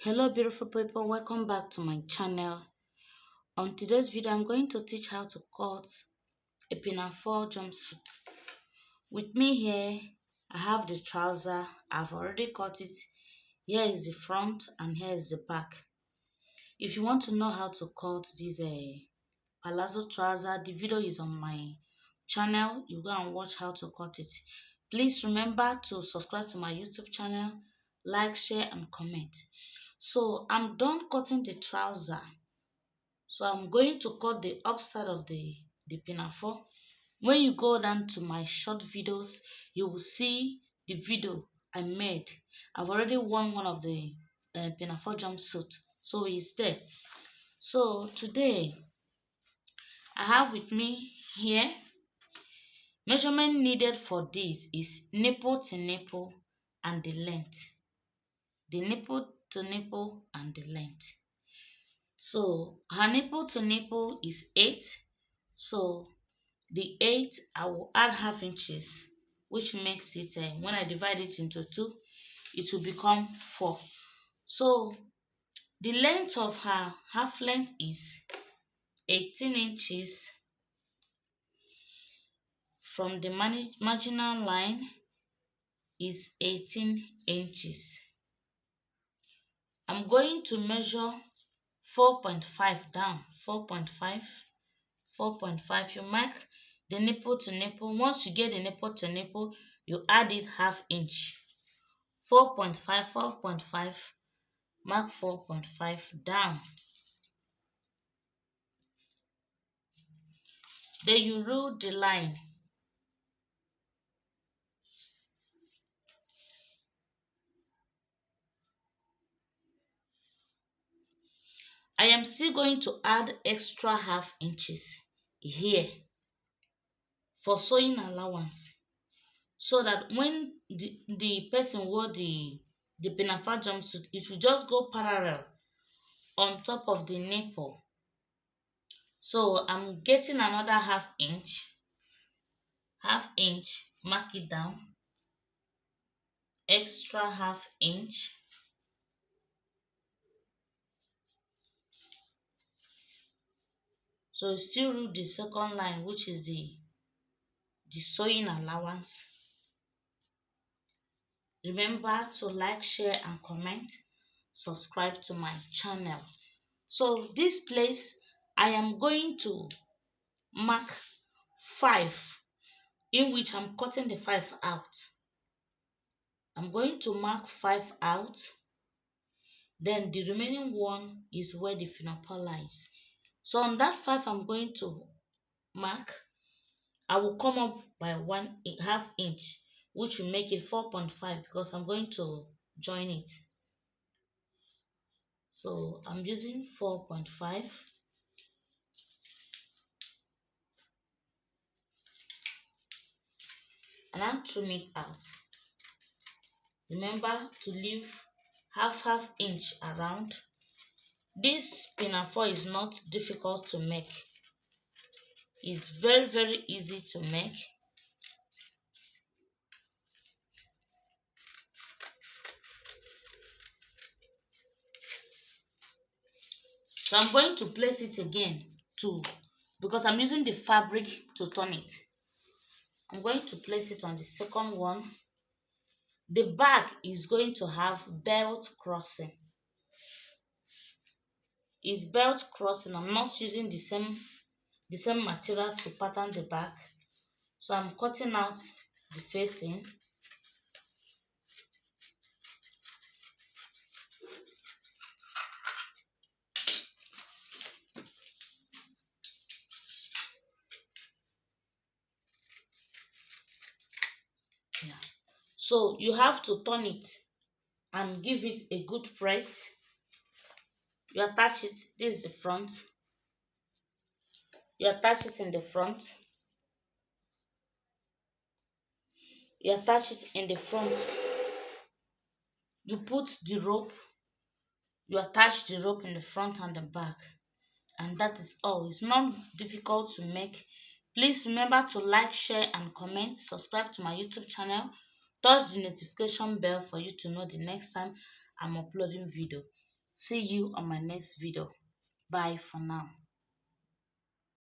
Hello beautiful people, welcome back to my channel. On today's video I'm going to teach how to cut a pinafore jumpsuit. With me here I have the trouser. I've already cut it. Here is the front and here is the back. If you want to know how to cut this palazzo trouser, the video is on my channel. You go and watch how to cut it. Please remember to subscribe to my YouTube channel, like, share and comment. So I'm done cutting the trouser. So I'm going to cut the upside of the pinafore. When you go down to my short videos, you will see the video I made. I've already worn one of the pinafore jumpsuit, so it's there. So today I have with me here, measurement needed for this is nipple to nipple and the length. The nipple to nipple and the length. So her nipple to nipple is 8. So the 8 I will add half inches, which makes it when I divide it into 2, it will become 4. So the length of her half length is 18 inches from the marginal line is 18 inches. I'm going to measure 4.5 down, 4.5. You mark the nipple to nipple. Once you get the nipple to nipple, you add it half inch. 4.5, 4.5, mark 4.5 down. Then you rule the line. I am still going to add extra half inches here for sewing allowance, so that when the person wore the pinafore jumpsuit, it will just go parallel on top of the nipple. So I'm getting another half inch, mark it down, extra half inch. So still rule the second line, which is the sewing allowance. Remember to like, share and comment, subscribe to my channel. So this place I am going to mark 5, in which I'm cutting the 5 out. I'm going to mark 5 out. Then the remaining one is where the pinafore lies. So on that 5 I'm going to mark, I will come up by 1/2 inch, which will make it 4.5 because I'm going to join it. So I'm using 4.5. And I'm trimming out. Remember to leave half inch around. This pinafore is not difficult to make. It's very easy to make. So I'm going to place it again too, because I'm using the fabric to turn it. I'm going to place it on the second one. The back is going to have belt crossing. It's belt crossing. I'm not using the same material to pattern the back. So I'm cutting out the facing. Yeah. So you have to turn it and give it a good press. You attach it. This is the front. You attach it in the front. You attach it in the front. You put the rope. You attach the rope in the front and the back. And that is all. It's not difficult to make. Please remember to like, share and comment. Subscribe to my YouTube channel. Touch the notification bell for you to know the next time I'm uploading video. See you on my next video. Bye for now.